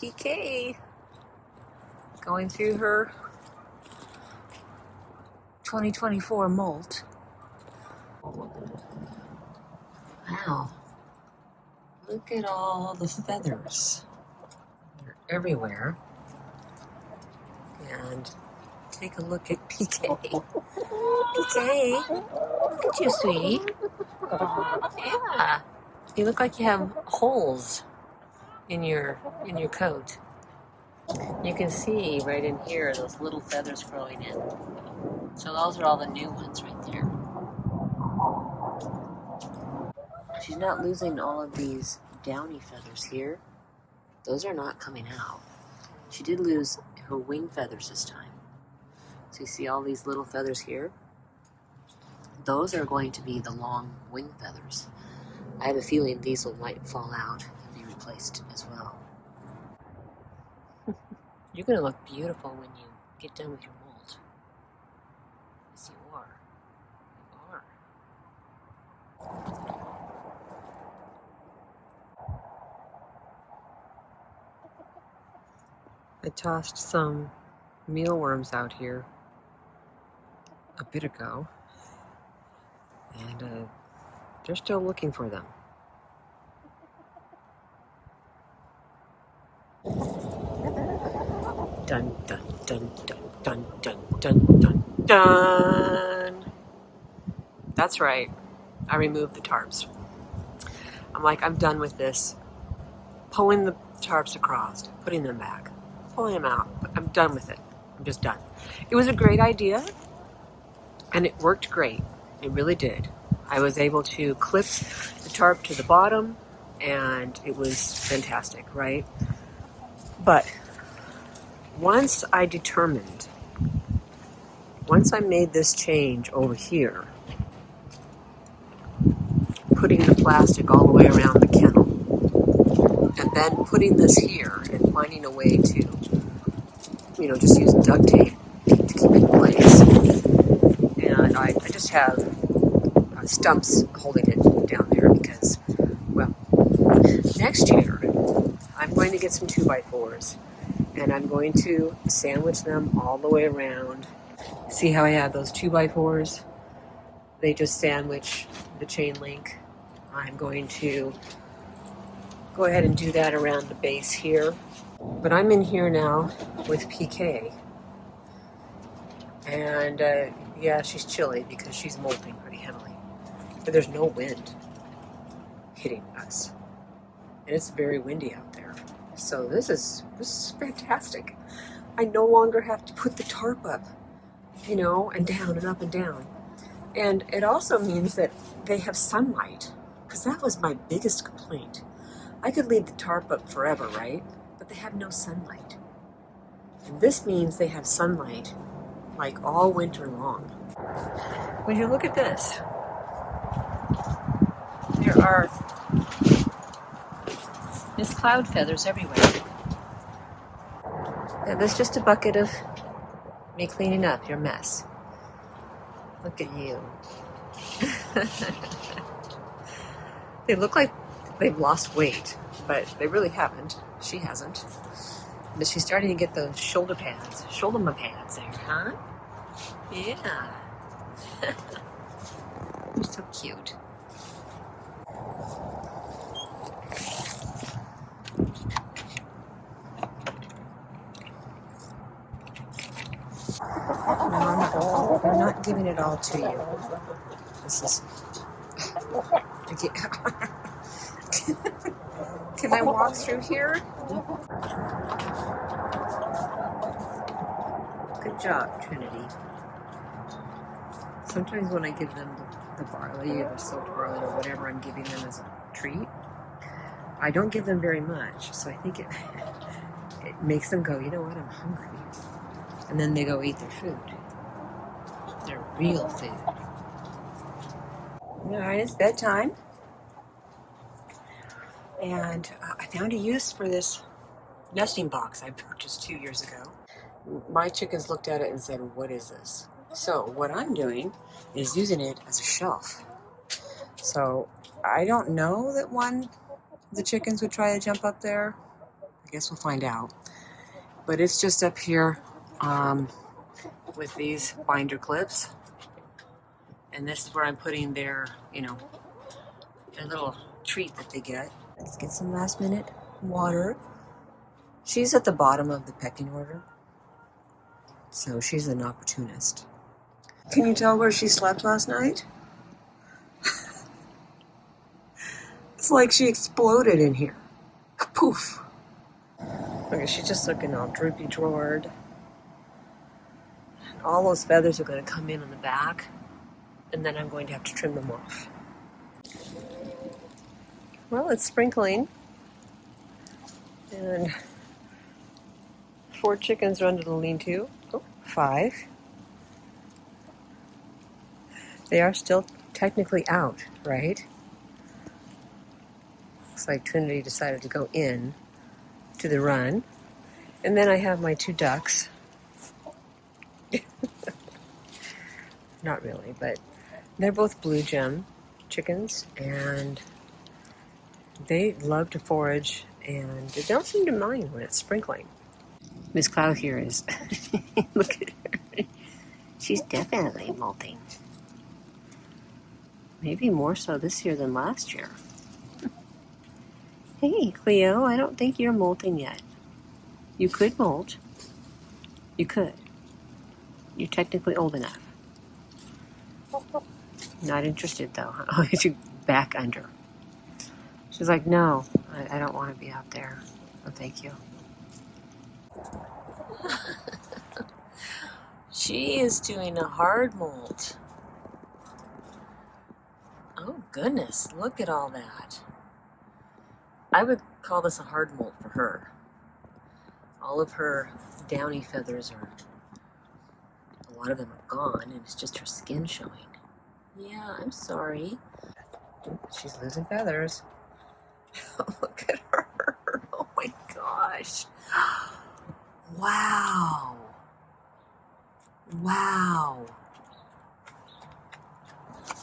PK going through her 2024 molt. Wow, look at all the feathers. They're everywhere. And take a look at PK. PK, look at you, sweetie. Yeah, you look like you have holes in your coat. You can see right in here those little feathers growing in. So those are all the new ones right there. She's not losing all of these downy feathers here. Those are not coming out. She did lose her wing feathers this time. So you see all these little feathers here? Those are going to be the long wing feathers. I have a feeling these might fall out and be replaced as well. You're going to look beautiful when you get done with your molt. Yes, you are. You are. I tossed some mealworms out here a bit ago, and they're still looking for them. Dun dun dun dun dun dun dun dun dun. That's right. I removed the tarps. I'm like, I'm done with this. Pulling the tarps across, putting them back, pulling them out. I'm done with it. I'm just done. It was a great idea, and it worked great. It really did. I was able to clip the tarp to the bottom, and it was fantastic, right? But once I made this change over here, putting the plastic all the way around the kennel, and then putting this here and finding a way to, just use duct tape to keep it in place. And I just have stumps holding it down there because, well, next year I'm going to get some 2x4s. And I'm going to sandwich them all the way around. See how I have those 2x4s? They just sandwich the chain link. I'm going to go ahead and do that around the base here. But I'm in here now with PK. And yeah, she's chilly because she's molting pretty heavily. But there's no wind hitting us. And it's very windy out there. So this is fantastic. I no longer have to put the tarp up, and down and up and down. And it also means that they have sunlight, because that was my biggest complaint. I could leave the tarp up forever, right? But they have no sunlight. And this means they have sunlight like all winter long. When you look at this, there are there's cloud feathers everywhere. Now, that's just a bucket of me cleaning up your mess. Look at you. They look like they've lost weight, but they really haven't. She hasn't. But she's starting to get those shoulder pads there, huh? Yeah. You're so cute. No, I'm not giving it all to you. This is... Can I walk through here? Good job, Trinity. Sometimes when I give them the barley or the soaked barley or whatever I'm giving them as a treat, I don't give them very much. So I think it makes them go, you know what, I'm hungry. And then they go eat their food. Their real food. Alright, it's bedtime. And I found a use for this nesting box I purchased 2 years ago. My chickens looked at it and said, what is this? So what I'm doing is using it as a shelf. So I don't know that the chickens would try to jump up there. guess we'll find out. But it's just up here with these binder clips. And this is where I'm putting their, you know, their little treat that they get. Let's get some last minute water. She's at the bottom of the pecking order, so she's an opportunist. Can you tell where she slept last night? It's like she exploded in here. Poof. Okay, she's just looking all droopy drawered. All those feathers are going to come in on the back, and then I'm going to have to trim them off. Well, it's sprinkling, and 4 chickens are under the lean-to. Oh, 5. They are still technically out, right? Looks like Trinity decided to go in to the run. And then I have my 2 ducks. Not really, but they're both blue gem chickens, and they love to forage, and they don't seem to mind when it's sprinkling. Miss Cloud here is, look at her. She's definitely molting. Maybe more so this year than last year. Hey, Cleo, I don't think you're molting yet. You could molt. You could. You're technically old enough. Not interested, though. I'll get you back under. She's like, no, I don't want to be out there. No, thank you. She is doing a hard molt. Oh, goodness. Look at all that. I would call this a hard molt for her. All of her downy feathers are, a lot of them are gone, and it's just her skin showing. Yeah, I'm sorry. She's losing feathers. Look at her. Oh my gosh. Wow. Wow.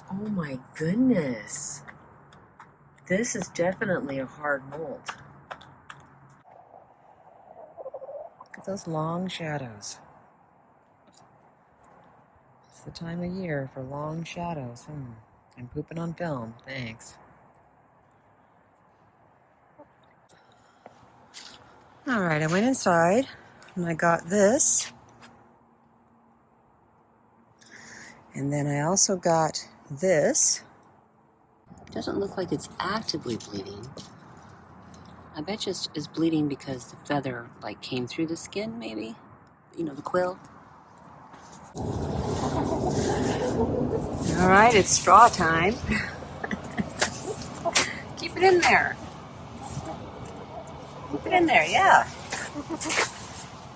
Oh my goodness. This is definitely a hard molt. Look at those long shadows. It's the time of year for long shadows. I'm pooping on film. Thanks. All right, I went inside and I got this. And then I also got this. It doesn't look like it's actively bleeding. I bet you it's bleeding because the feather like came through the skin, maybe? You know, the quill. All right, it's straw time. Keep it in there. Keep it in there, yeah.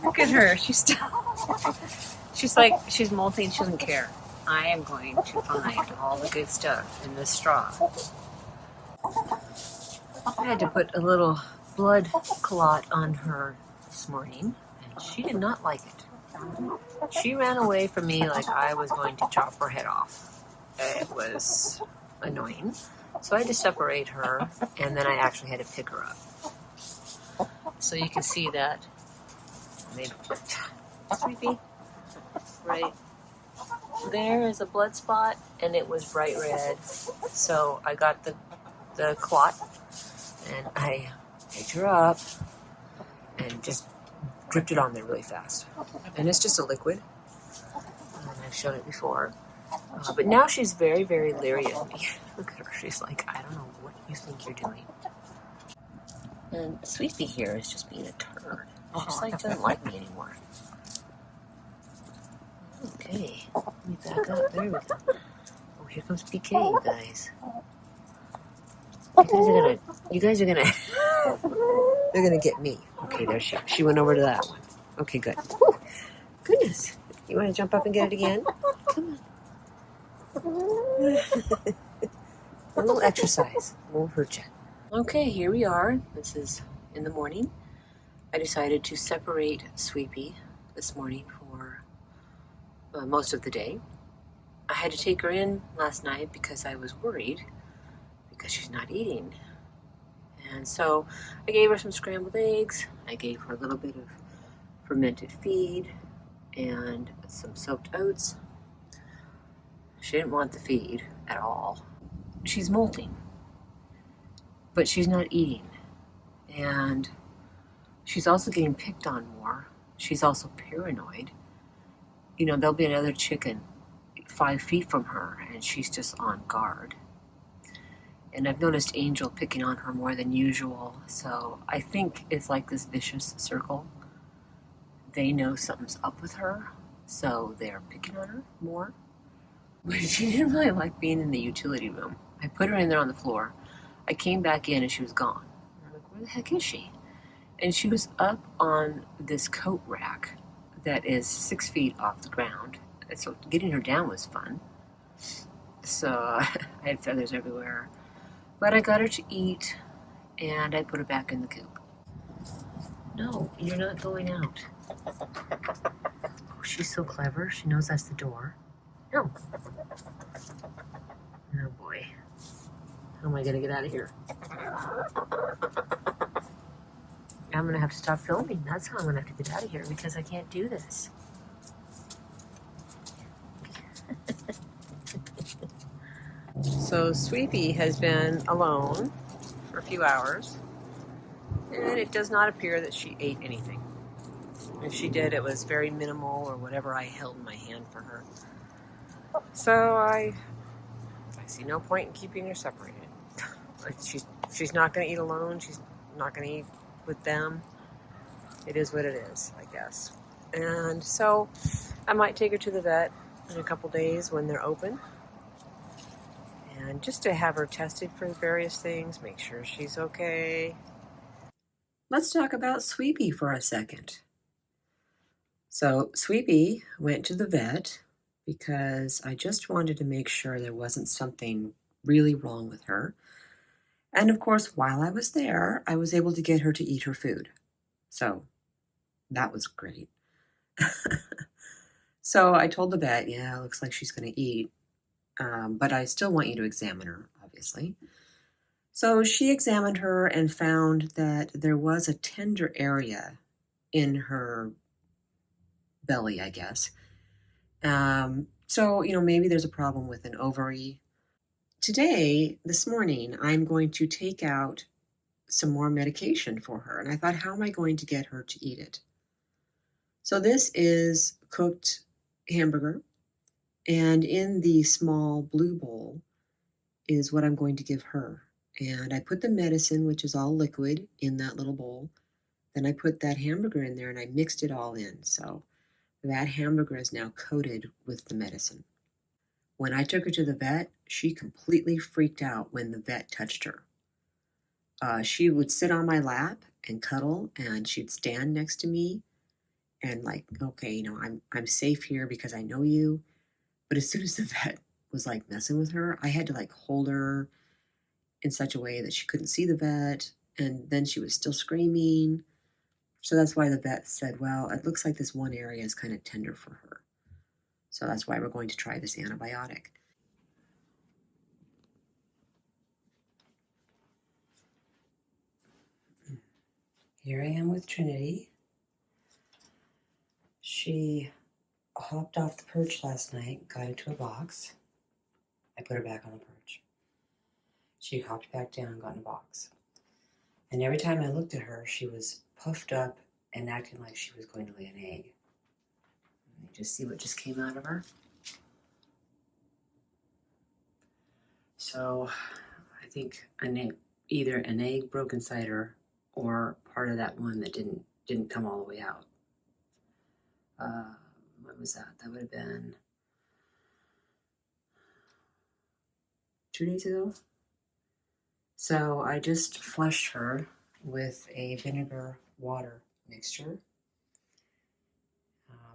Look at her. She's like, she's molting. She doesn't care. I am going to find all the good stuff in this straw. I had to put a little blood clot on her this morning, and she did not like it. She ran away from me like I was going to chop her head off. It was annoying. So I had to separate her, and then I actually had to pick her up. So you can see that. Sweepy. Right there is a blood spot, and it was bright red. So I got the clot, and I picked her up and just dripped it on there really fast. And it's just a liquid. And I've shown it before. But now she's very, very leery of me. Look at her. She's like, I don't know what you think you're doing. And Sweepy here is just being a turd. She's like, doesn't like me anymore. Okay, let me back up. There we go. Oh, here comes PK, you guys. You guys are gonna, they're gonna get me. Okay, there she went over to that one. Okay, good. Whew. Goodness. You want to jump up and get it again? Come on. A little exercise won't hurt you. Okay, here we are. This is in the morning. I decided to separate Sweepy this morning for most of the day. I had to take her in last night because I was worried because she's not eating. And so I gave her some scrambled eggs. I gave her a little bit of fermented feed and some soaked oats. She didn't want the feed at all. She's molting, but she's not eating. And she's also getting picked on more. She's also paranoid. You know, there'll be another chicken 5 feet from her, and she's just on guard. And I've noticed Angel picking on her more than usual, so I think it's like this vicious circle. They know something's up with her, so they're picking on her more. But she didn't really like being in the utility room. I put her in there on the floor. I came back in and she was gone. I'm like, where the heck is she? And she was up on this coat rack that is 6 feet off the ground. And so getting her down was fun. So I had feathers everywhere. But I got her to eat, and I put her back in the coop. No, you're not going out. Oh, she's so clever. She knows that's the door. No. Oh, boy. How am I going to get out of here? I'm going to have to stop filming. That's how I'm going to have to get out of here, because I can't do this. So Sweepy has been alone for a few hours, and it does not appear that she ate anything. If she did, it was very minimal, or whatever I held in my hand for her. So I see no point in keeping her separated. She's not going to eat alone. She's not going to eat with them. It is what it is, I guess. And so I might take her to the vet in a couple days when they're open, and just to have her tested for various things, make sure she's okay. Let's talk about Sweepy for a second. So Sweepy went to the vet because I just wanted to make sure there wasn't something really wrong with her. And of course, while I was there, I was able to get her to eat her food. So that was great. So I told the vet, yeah, it looks like she's going to eat. But I still want you to examine her, obviously. So she examined her and found that there was a tender area in her belly, I guess. So, maybe there's a problem with an ovary. Today, this morning, I'm going to take out some more medication for her. And I thought, how am I going to get her to eat it? So this is cooked hamburger. And in the small blue bowl is what I'm going to give her. And I put the medicine, which is all liquid, in that little bowl. Then I put that hamburger in there and I mixed it all in. So that hamburger is now coated with the medicine. When I took her to the vet, she completely freaked out when the vet touched her. She would sit on my lap and cuddle, and she'd stand next to me and like, okay, I'm safe here because I know you. But as soon as the vet was like messing with her, I had to like hold her in such a way that she couldn't see the vet, and then she was still screaming. So that's why the vet said, well, it looks like this one area is kind of tender for her. So that's why we're going to try this antibiotic. Here I am with Trinity. She hopped off the perch last night, got into a box. I put her back on the perch. She hopped back down, got in a box. And every time I looked at her, she was puffed up and acting like she was going to lay an egg. You just see what just came out of her. So I think either an egg broke inside her or part of that one that didn't come all the way out. What was that? That would have been 2 days ago. So I just flushed her with a vinegar water mixture.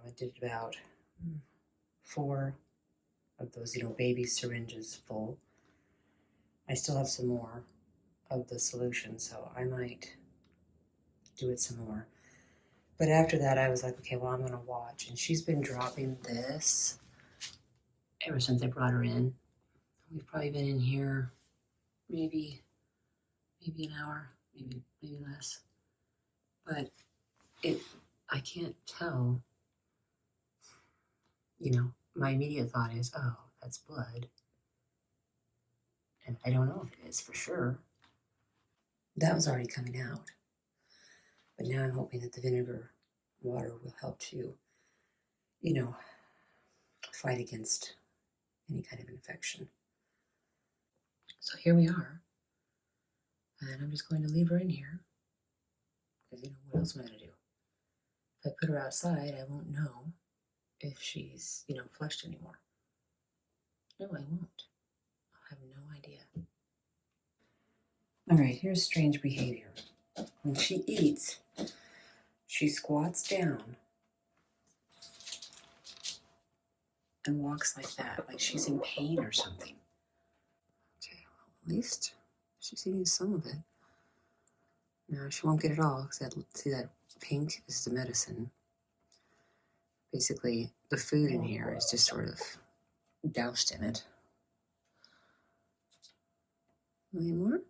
I did about 4 of those, baby syringes full. I still have some more of the solution, so I might do it some more. But after that, I was like, okay, well, I'm going to watch. And she's been dropping this ever since I brought her in. We've probably been in here maybe an hour. maybe less. But I can't tell. You know, my immediate thought is, oh, that's blood. And I don't know if it is for sure. That was already coming out. But now I'm hoping that the vinegar water will help to, you know, fight against any kind of infection. So here we are. And I'm just going to leave her in here. Because, you know, what else am I going to do? If I put her outside, I won't know if she's, you know, flushed anymore. No, I won't. I'll have no idea. All right, here's strange behavior. When she eats, she squats down and walks like that, like she's in pain or something. Okay, well, at least she's eating some of it. No, she won't get it all, because see that pink is the medicine. Basically, the food in here is just sort of doused in it. Any more?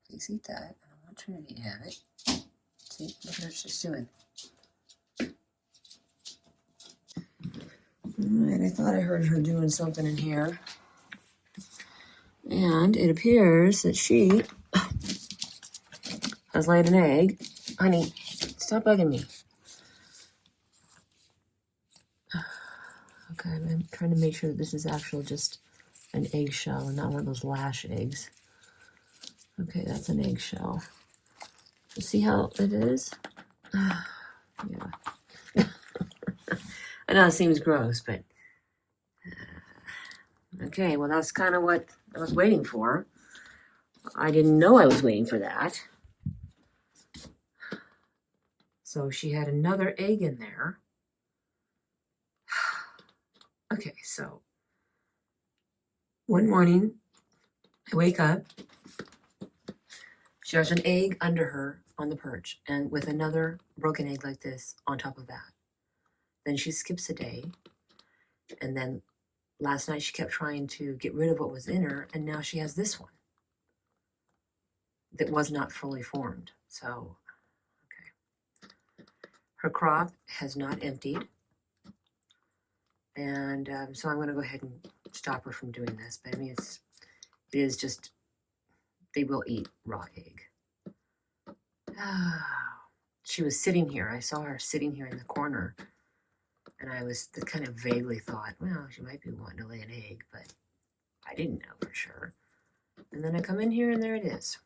Please eat that. I don't want Trinity to have it. See, look at what she's doing. Alright, I thought I heard her doing something in here. And it appears that she has laid an egg. Honey, stop bugging me. Okay, I'm trying to make sure that this is actual just an eggshell and not one of those lash eggs. Okay, that's an eggshell. So see how it is? Yeah. I know it seems gross, but okay, well that's kind of what I was waiting for. I didn't know I was waiting for that. So she had another egg in there. Okay, so one morning I wake up. She has an egg under her on the perch and with another broken egg like this on top of that. Then she skips a day. And then last night she kept trying to get rid of what was in her, and now she has this one that was not fully formed. So, okay. Her crop has not emptied. And so I'm going to go ahead and stop her from doing this. But I mean, it is just, they will eat raw egg. She was sitting here. I saw her sitting here in the corner. And I was kind of vaguely thought, well, she might be wanting to lay an egg, but I didn't know for sure. And then I come in here and there it is.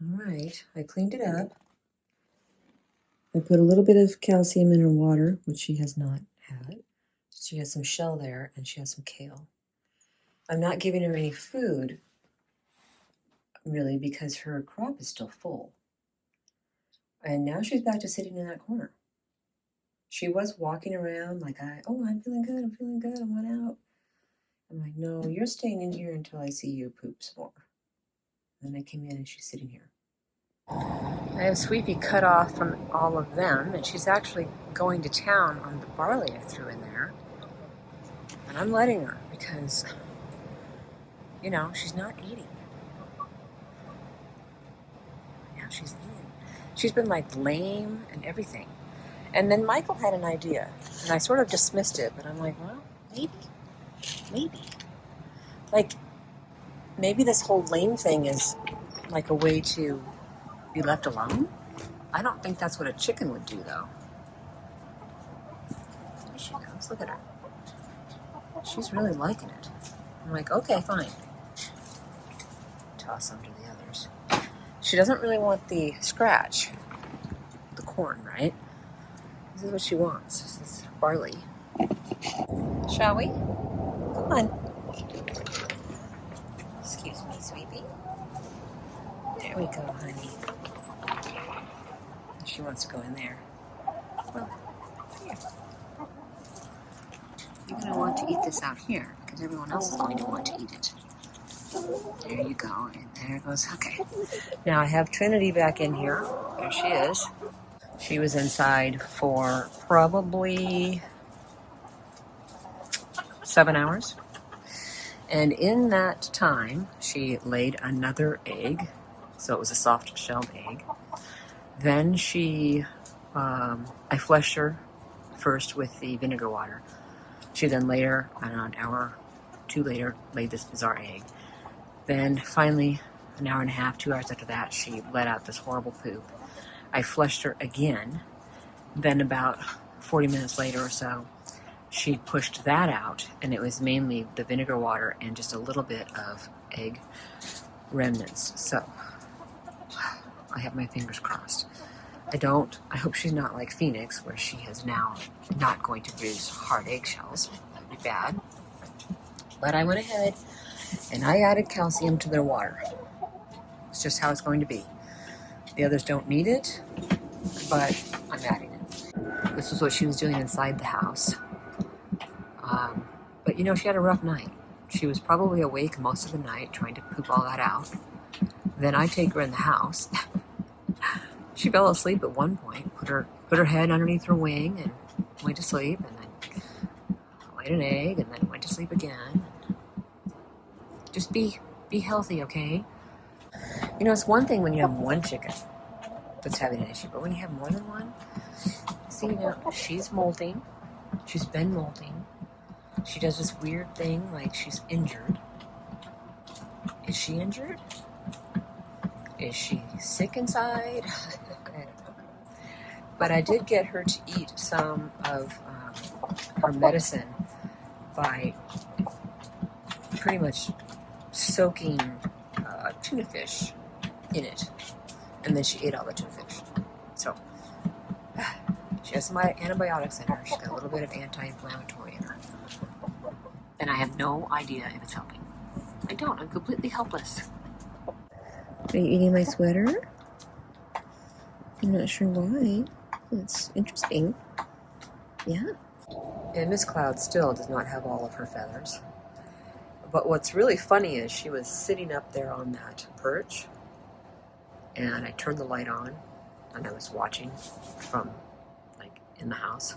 All right, I cleaned it up. I put a little bit of calcium in her water, which she has not had. She has some shell there and she has some kale. I'm not giving her any food, really, because her crop is still full. And now she's back to sitting in that corner. She was walking around like, I'm feeling good, I want out. I'm like, no, you're staying in here until I see you poop some more. And then I came in and she's sitting here. I have Sweepy cut off from all of them, and she's actually going to town on the barley I threw in there. And I'm letting her because, you know, she's not eating. Now she's eating. She's been like lame and everything. And then Michael had an idea, and I sort of dismissed it, but I'm like, well, maybe. Like, maybe this whole lame thing is like a way to be left alone. I don't think that's what a chicken would do, though. There she goes. Look at her. She's really liking it. I'm like, okay, fine. Toss some to the others. She doesn't really want the scratch, the corn, right? This is what she wants. This is barley. Shall we? Come on. Excuse me, Sweepy. There we go, honey. She wants to go in there. Well, here. You're going to want to eat this out here because everyone else is going to want to eat it. There you go. And there it goes. Okay. Now I have Trinity back in here. There she is. She was inside for probably 7 hours. And in that time, she laid another egg. So it was a soft shelled egg. Then I flushed her first with the vinegar water. She then later, I don't know, an hour or two later, laid this bizarre egg. Then finally, an hour and a half, 2 hours after that, she let out this horrible poop. I flushed her again. Then about 40 minutes later or so, she pushed that out, and it was mainly the vinegar water and just a little bit of egg remnants. So I have my fingers crossed. I hope she's not like Phoenix, where she is now not going to produce hard eggshells. That would be bad. But I went ahead and I added calcium to their water. It's just how it's going to be. The others don't need it, but I'm adding it. This is what she was doing inside the house. But you know, she had a rough night. She was probably awake most of the night trying to poop all that out. Then I take her in the house. She fell asleep at one point, put her head underneath her wing and went to sleep, and then laid an egg and then went to sleep again. Just be healthy, okay? You know, it's one thing when you have one chicken that's having an issue, but when you have more than one, see, you know, she's molting. She's been molting. She does this weird thing like she's injured. Is she injured? Is she sick inside? I don't know. But I did get her to eat some of her medicine by pretty much soaking tuna fish in it. And then she ate all the tuna fish. So she has some antibiotics in her. She's got a little bit of anti-inflammatory in her. And I have no idea if it's helping. I don't. I'm completely helpless. Are you eating my sweater? I'm not sure why. It's interesting. Yeah. And Miss Cloud still does not have all of her feathers. But what's really funny is she was sitting up there on that perch, and I turned the light on, and I was watching from, like, in the house.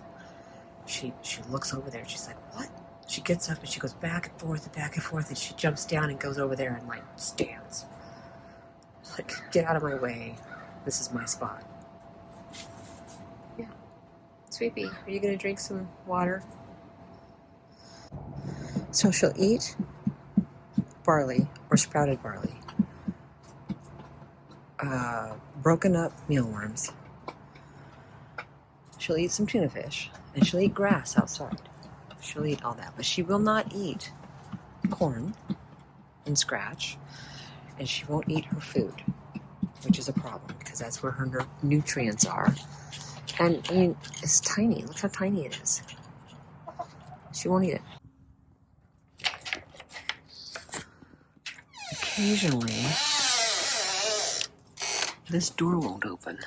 She looks over there, and she's like, what? She gets up, and she goes back and forth, and she jumps down and goes over there and, like, stands. Like, get out of my way. This is my spot. Yeah. Sweepy, are you going to drink some water? So she'll eat barley or sprouted barley, broken up mealworms. She'll eat some tuna fish, and she'll eat grass outside. She'll eat all that, but she will not eat corn and scratch, and she won't eat her food, which is a problem because that's where her nutrients are. And I mean, it's tiny. Look how tiny it is. She won't eat it. Occasionally, this door won't open.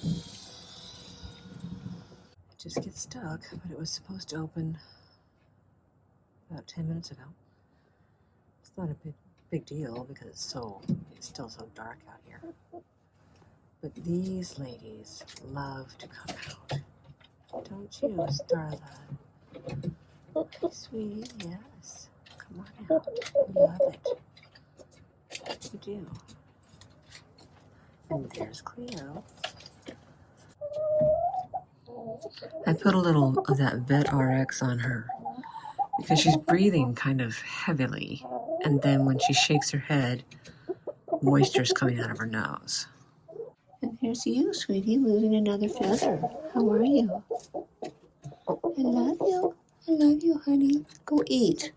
It just gets stuck, but it was supposed to open about 10 minutes ago. It's not a big deal because it's still so dark out here. But these ladies love to come out. Don't you, Starla? Okay, sweetie, yes. Come on out. You love it. You do. And there's Cleo. I put a little of that Vet RX on her because she's breathing kind of heavily. And then when she shakes her head, moisture's coming out of her nose. And here's you, sweetie, losing another feather. How are you? I love you. I love you, honey. Go eat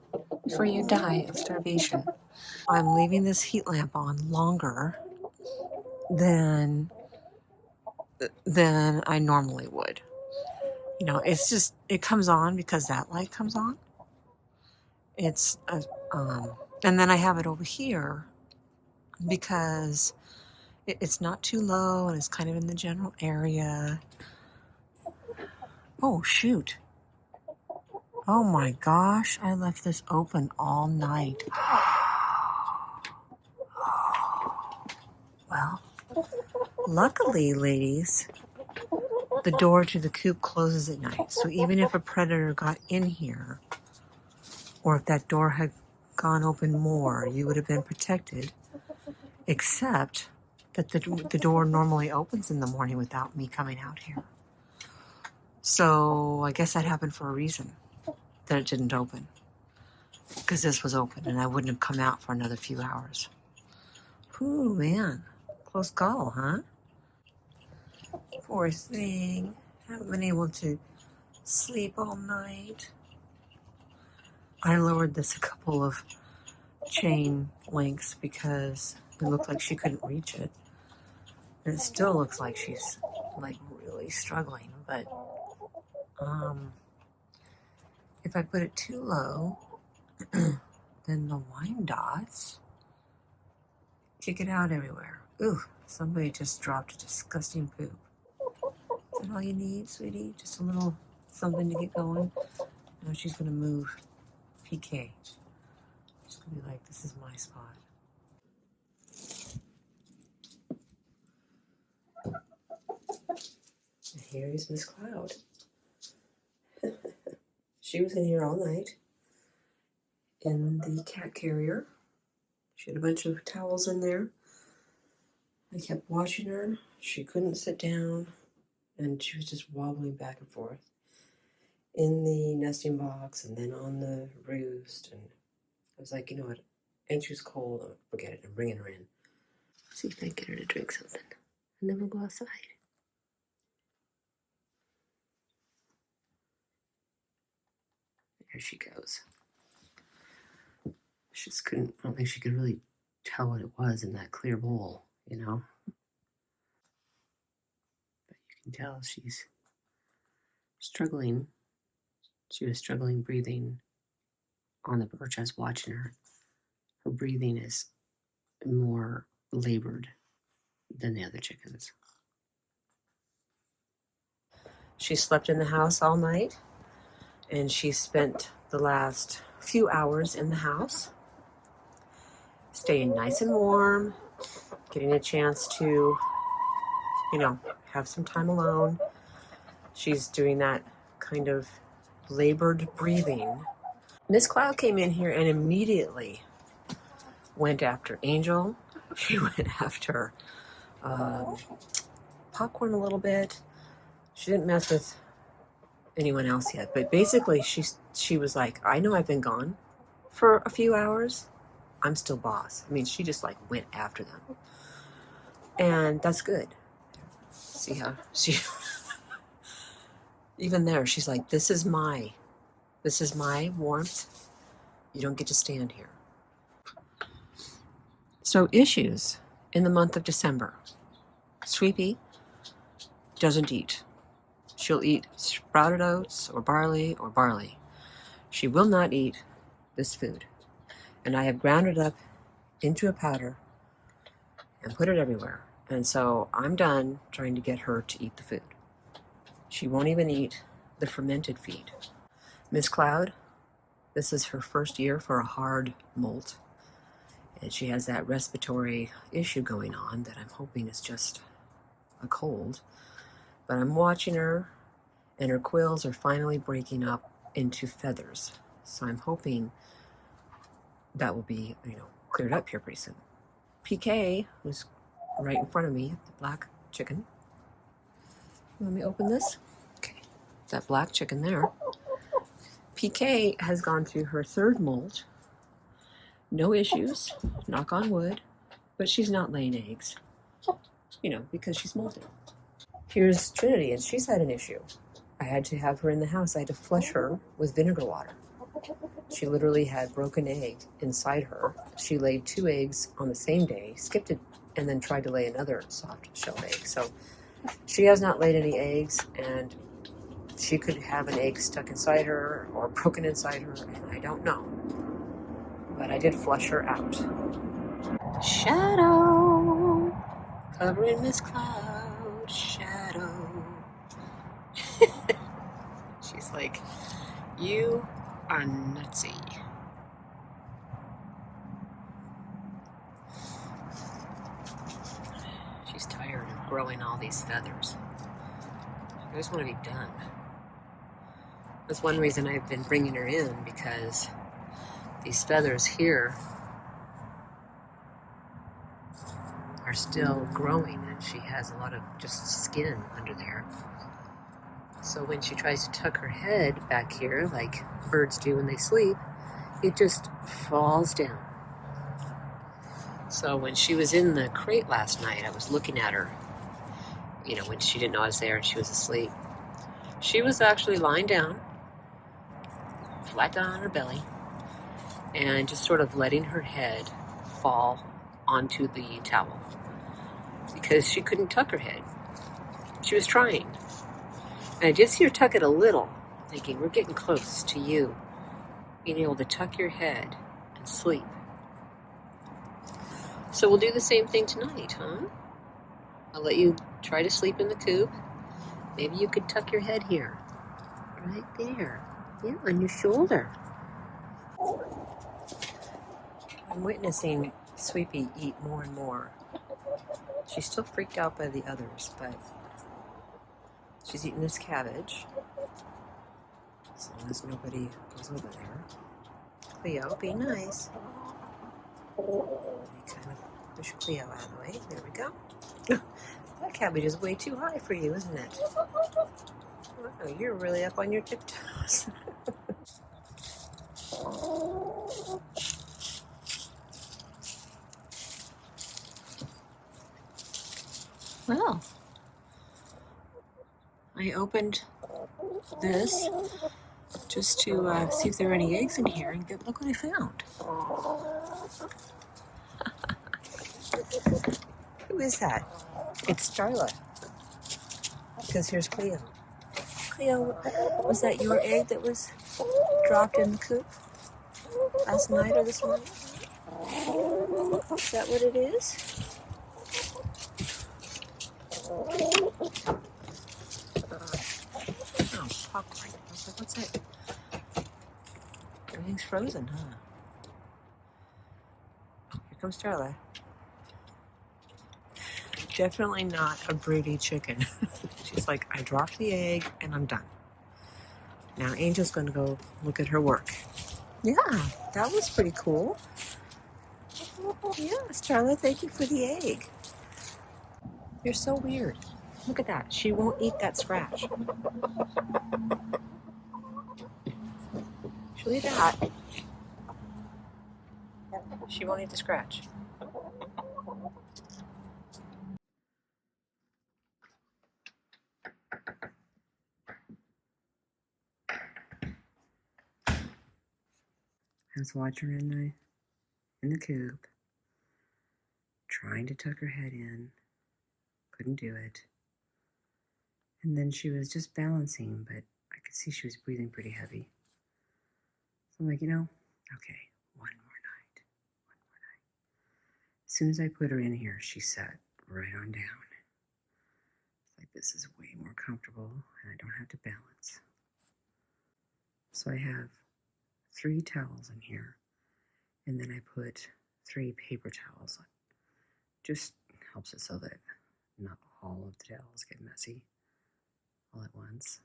before you die of starvation. I'm leaving this heat lamp on longer than I normally would. You know, it's just, it comes on because that light comes on. It's, and then I have it over here because it's not too low and it's kind of in the general area. Oh, shoot. Oh my gosh, I left this open all night. Well, luckily, ladies, the door to the coop closes at night. So even if a predator got in here, or if that door had gone open more, you would have been protected, except that the door normally opens in the morning without me coming out here. So I guess that happened for a reason, that it didn't open. Because this was open and I wouldn't have come out for another few hours. Ooh, man. Close call, huh? Poor thing. Haven't been able to sleep all night. I lowered this a couple of chain lengths because it looked like she couldn't reach it. And it still looks like she's like really struggling, but if I put it too low, then the wine dots kick it out everywhere. Ooh, somebody just dropped a disgusting poop. Is that all you need, sweetie? Just a little something to get going? Now she's gonna move PK. She's gonna be like, this is my spot. And here is Miss Cloud. She was in here all night in the cat carrier. She had a bunch of towels in there. I kept watching her. She couldn't sit down, and she was just wobbling back and forth in the nesting box and then on the roost. And I was like, you know what? And she was cold. Oh, forget it. I'm bringing her in. See if I can get her to drink something, and then we'll go outside. There she goes. She just couldn't, I don't think she could really tell what it was in that clear bowl, you know? But you can tell she's struggling. She was struggling breathing on the perch. I was watching her. Her breathing is more labored than the other chickens. She slept in the house all night, and she spent the last few hours in the house, staying nice and warm, getting a chance to, you know, have some time alone. She's doing that kind of labored breathing. Miss Cloud came in here and immediately went after Angel. She went after Popcorn a little bit. She didn't mess with anyone else yet, but basically she was like, I know I've been gone for a few hours. I'm still boss. I mean, she just like went after them. And that's good. See how she, even there, she's like, this is my warmth. You don't get to stand here. So issues in the month of December. Sweepy doesn't eat. She'll eat sprouted oats or barley. She will not eat this food. And I have ground it up into a powder and put it everywhere. And so I'm done trying to get her to eat the food. She won't even eat the fermented feed. Miss Cloud, this is her first year for a hard molt. And she has that respiratory issue going on that I'm hoping is just a cold. But I'm watching her, and her quills are finally breaking up into feathers. So I'm hoping that will be, cleared up here pretty soon. PK, who's right in front of me, the black chicken. Let me open this. Okay, that black chicken there. PK has gone through her third molt. No issues, knock on wood, but she's not laying eggs, because she's molted. Here's Trinity, and she's had an issue. I had to have her in the house. I had to flush her with vinegar water. She literally had broken egg inside her. She laid 2 eggs on the same day, skipped it, and then tried to lay another soft shelled egg. So she has not laid any eggs, and she could have an egg stuck inside her or broken inside her, and I don't know. But I did flush her out. Shadow, covering Miss Cloud, shadow. She's like, you are nutsy. She's tired of growing all these feathers. I just want to be done. That's one reason I've been bringing her in, because these feathers here are still growing and she has a lot of just skin under there. So when she tries to tuck her head back here, like birds do when they sleep, it just falls down. So when she was in the crate last night, I was looking at her, you know, when she didn't know I was there and she was asleep. She was actually lying down, flat down on her belly, and just sort of letting her head fall onto the towel because she couldn't tuck her head. She was trying. And I did see her tuck it a little, thinking, we're getting close to you being able to tuck your head and sleep. So we'll do the same thing tonight, huh? I'll let you try to sleep in the coop. Maybe you could tuck your head here. Right there. Yeah, on your shoulder. I'm witnessing Sweepy eat more and more. She's still freaked out by the others, but she's eating this cabbage. As long as nobody goes over there. Cleo, be nice. Let me kind of push Cleo out of the way. There we go. That cabbage is way too high for you, isn't it? Wow, you're really up on your tiptoes. Well, I opened this just to see if there are any eggs in here, and look what I found. Who is that? It's Starla. Because here's Cleo. Cleo, was that your egg that was dropped in the coop last night or this morning? Is that what it is? Oh, popcorn. I was like, what's that? Everything's frozen, huh? Here comes Starla. Definitely not a broody chicken. She's like, I dropped the egg and I'm done. Now Angel's going to go look at her work. Yeah, that was pretty cool. Yeah, Starla, thank you for the egg. You're so weird. Look at that. She won't eat that scratch. She'll eat that. She won't eat the scratch. I was watching her in the coop, trying to tuck her head in. Couldn't do it. And then she was just balancing, but I could see she was breathing pretty heavy. So I'm like, okay, one more night. As soon as I put her in here, she sat right on down. It's like, this is way more comfortable, and I don't have to balance. So I have 3 towels in here, and then I put 3 paper towels on. Just helps it so that not all of the towels get messy all at once.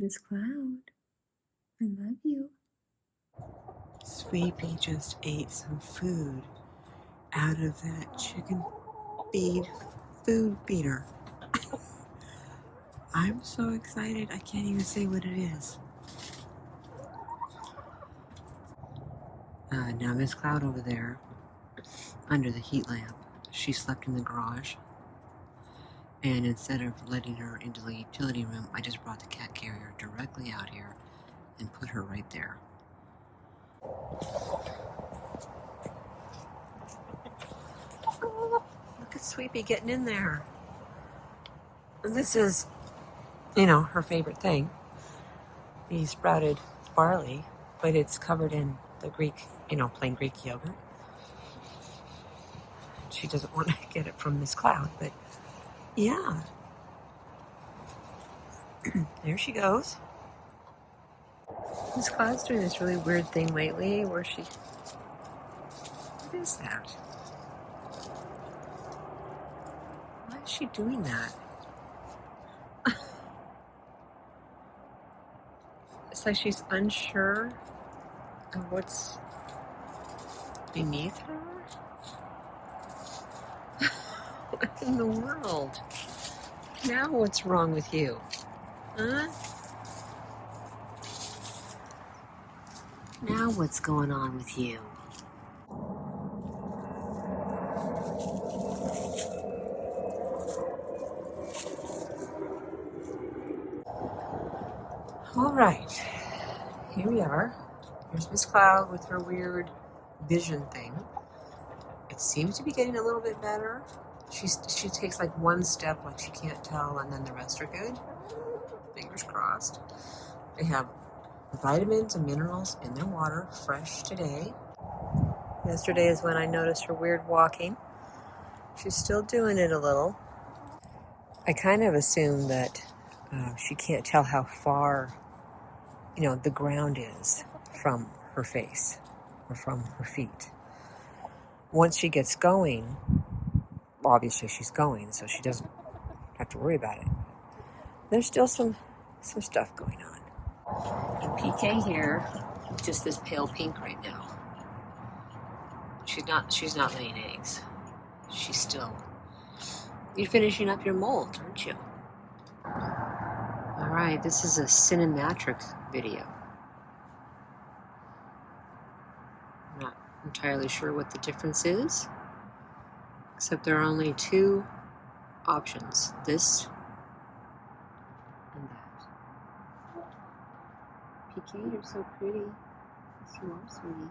Miss Cloud, I love you. Sweepy just ate some food out of that chicken feed food feeder. I'm so excited, I can't even say what it is. Now Miss Cloud over there, under the heat lamp, she slept in the garage. And instead of letting her into the utility room, I just brought the cat carrier directly out here and put her right there. Oh, look at Sweepy getting in there. And this is, her favorite thing. The sprouted barley, but it's covered in the Greek, plain Greek yogurt. She doesn't want to get it from Miss Cloud, but yeah. There she goes. Miss Cloud's doing this really weird thing lately where what is that? Why is she doing that? Looks like she's unsure of what's beneath her. What in the world? Now what's wrong with you? Huh? Now what's going on with you? All right, here we are. Here's Miss Cloud with her weird vision thing. It seems to be getting a little bit better. She takes like one step like she can't tell, and then the rest are good. Fingers crossed. They have vitamins and minerals in their water, fresh today. Yesterday is when I noticed her weird walking. She's still doing it a little. I kind of assume that she can't tell how far, the ground is from her face or from her feet. Once she gets going, obviously she's going, so she doesn't have to worry about it. There's still some stuff going on. And PK here, just this pale pink right now. She's not laying eggs. She's still. You're finishing up your molt, aren't you? All right, this is a cinematic video. I'm not entirely sure what the difference is, except there are only two options, this and that. PK, you're so pretty. Yes, you are, sweetie.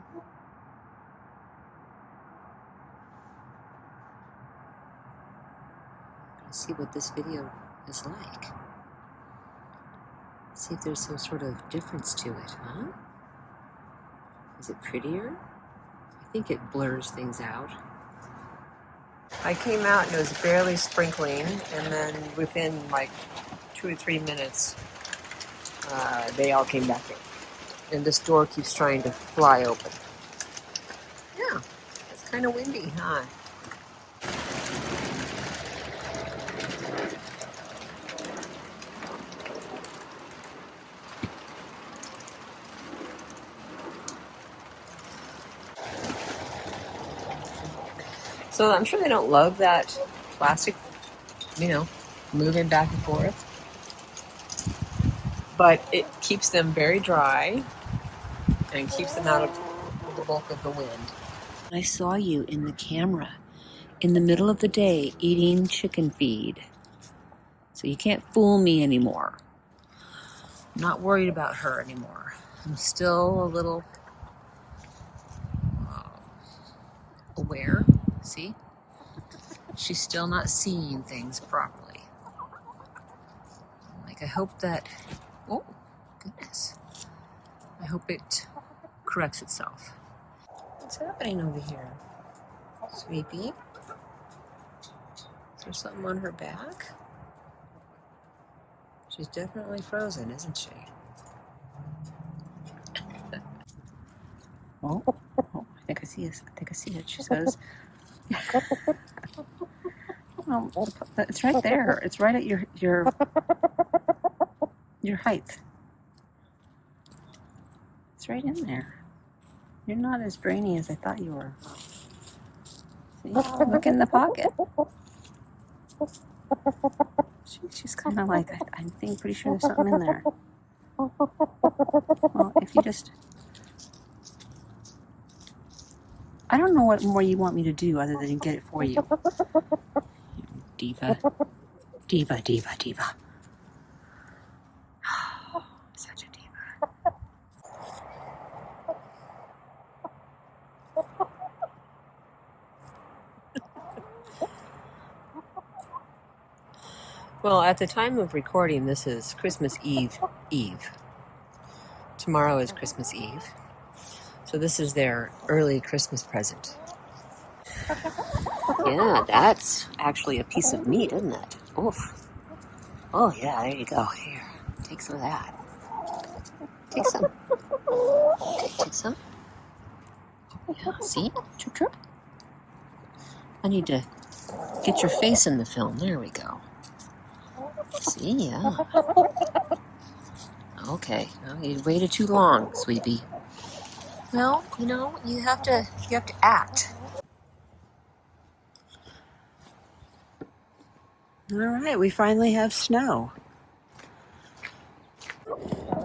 Let's see what this video is like. See if there's some sort of difference to it, huh? Is it prettier? I think it blurs things out. I came out and it was barely sprinkling, and then within like 2 or 3 minutes, they all came back in. And this door keeps trying to fly open. Yeah, it's kind of windy, huh? So I'm sure they don't love that plastic, moving back and forth. But it keeps them very dry and keeps them out of the bulk of the wind. I saw you in the camera in the middle of the day eating chicken feed. So you can't fool me anymore. I'm not worried about her anymore. I'm still a little aware. See? She's still not seeing things properly. I hope that, oh, goodness. I hope it corrects itself. What's happening over here? Sweepy? Is there something on her back? She's definitely frozen, isn't she? Oh, I think I see it. She says, it's right there. It's right at your height. It's right in there. You're not as brainy as I thought you were. See? Look in the pocket. She's kind of like, I'm pretty sure there's something in there. Well, if you just... I don't know what more you want me to do other than get it for you. Diva. Diva, diva, diva. Such a diva. Well, at the time of recording, this is Christmas Eve. Tomorrow is Christmas Eve. So this is their early Christmas present. Yeah, that's actually a piece of meat, isn't it? Oof. Oh, yeah, there you go. Here, take some of that. Take some. Take some. Yeah, see? Chirp, chirp. I need to get your face in the film. There we go. See, yeah. Okay, well, you waited too long, Sweepy. Well, you have to act. All right, we finally have snow.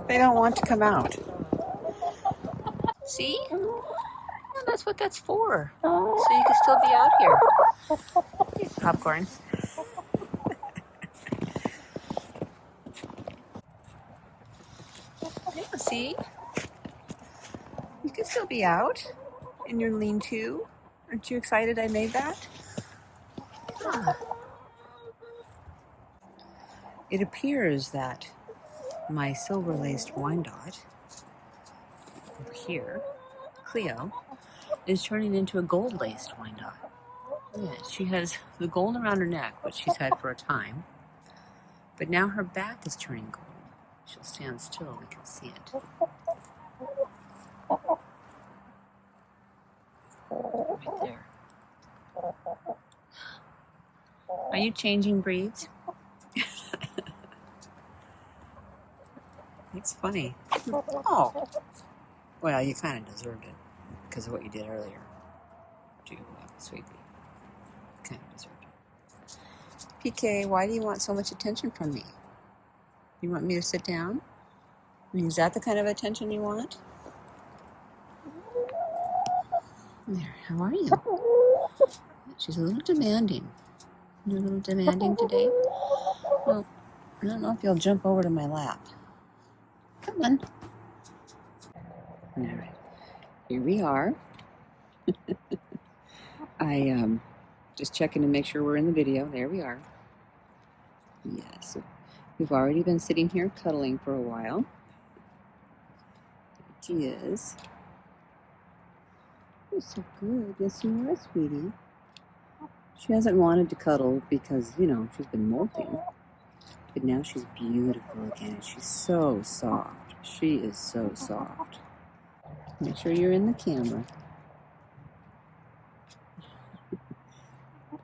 They don't want to come out. See? Well, that's what that's for. So you can still be out here. Hey, popcorn. Yeah, see? You can still be out in your lean-to. Aren't you excited I made that? Yeah. It appears that my silver-laced Wyandotte over here, Cleo, is turning into a gold-laced Wyandotte. Yeah, she has the gold around her neck, which she's had for a time, but now her back is turning gold. She'll stand still, we can see it. Right there. Are you changing breeds? It's funny. Oh, well, you kind of deserved it because of what you did earlier to Sweepy. Kind of deserved it. PK, why do you want so much attention from me? You want me to sit down? I mean, is that the kind of attention you want? There, how are you? She's a little demanding. You're a little demanding today? Well, I don't know if you'll jump over to my lap. Come on. All right, here we are. I just checking to make sure we're in the video. There we are. Yes, we've already been sitting here cuddling for a while. There she is. You're so good. Yes, you are, sweetie. She hasn't wanted to cuddle because, she's been molting. But now she's beautiful again. She's so soft. She is so soft. Make sure you're in the camera.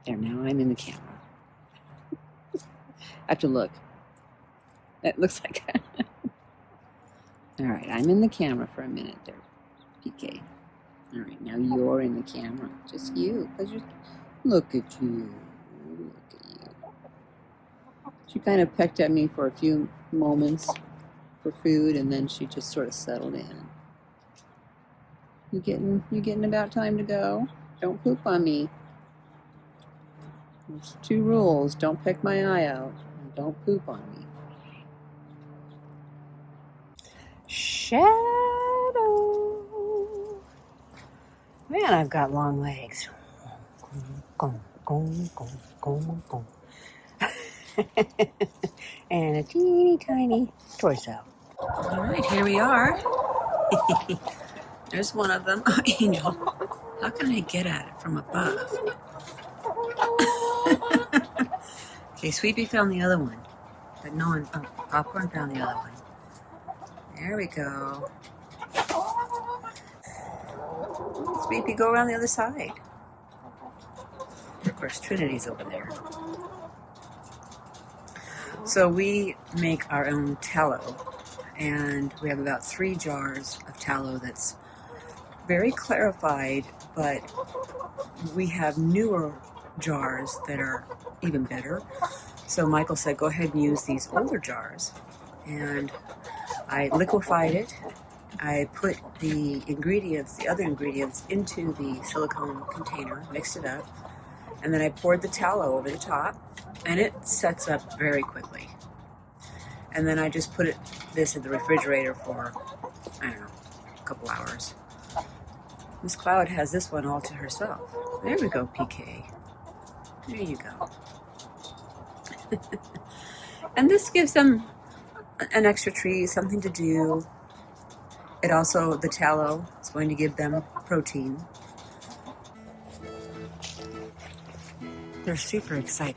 There, now I'm in the camera. I have to look. It looks like All right, I'm in the camera for a minute there, PK. All right, now you're in the camera. Just you. Look at you. Look at you. She kind of pecked at me for a few moments for food, and then she just sort of settled in. You getting about time to go? Don't poop on me. There's 2 rules. Don't peck my eye out, and don't poop on me. Shadow. Man, I've got long legs. And a teeny tiny torso. All right, here we are. There's one of them. Oh, Angel. How can I get at it from above? Okay, Sweepy found the other one. But no one, Popcorn found the other one. There we go. Sweepy, go around the other side. Of course, Trinity's over there. So we make our own tallow, and we have about 3 jars of tallow that's very clarified, but we have newer jars that are even better. So Michael said, go ahead and use these older jars. And I liquefied it. I put the other ingredients into the silicone container, mixed it up, and then I poured the tallow over the top, and it sets up very quickly. And then I just put this in the refrigerator for, I don't know, a couple hours. Miss Cloud has this one all to herself. There we go, PK. There you go. And this gives them an extra treat, something to do. It also, the tallow is going to give them protein. They're super excited.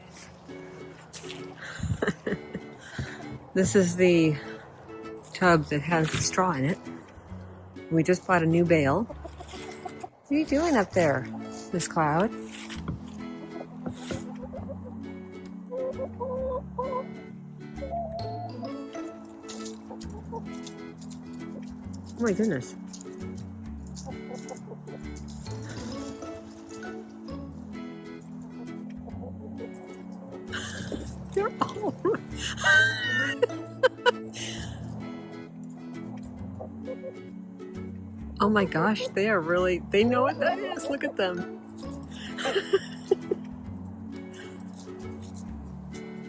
This is the tub that has the straw in it. We just bought a new bale. What are you doing up there, Miss Cloud? Oh my goodness. They're all... Oh my gosh, they are really... They know what that is. Look at them.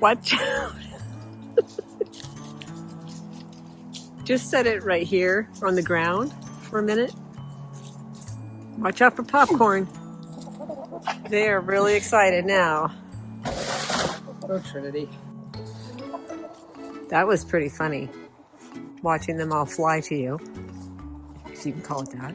Watch out. Just set it right here on the ground for a minute. Watch out for popcorn. They are really excited now. Oh, Trinity. That was pretty funny. Watching them all fly to you, if you can call it that.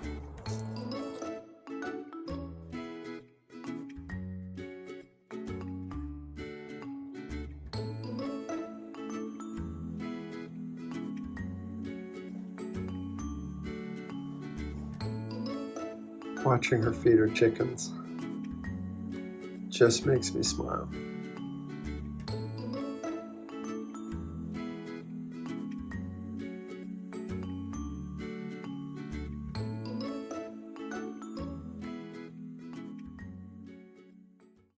Watching her feed her chickens just makes me smile.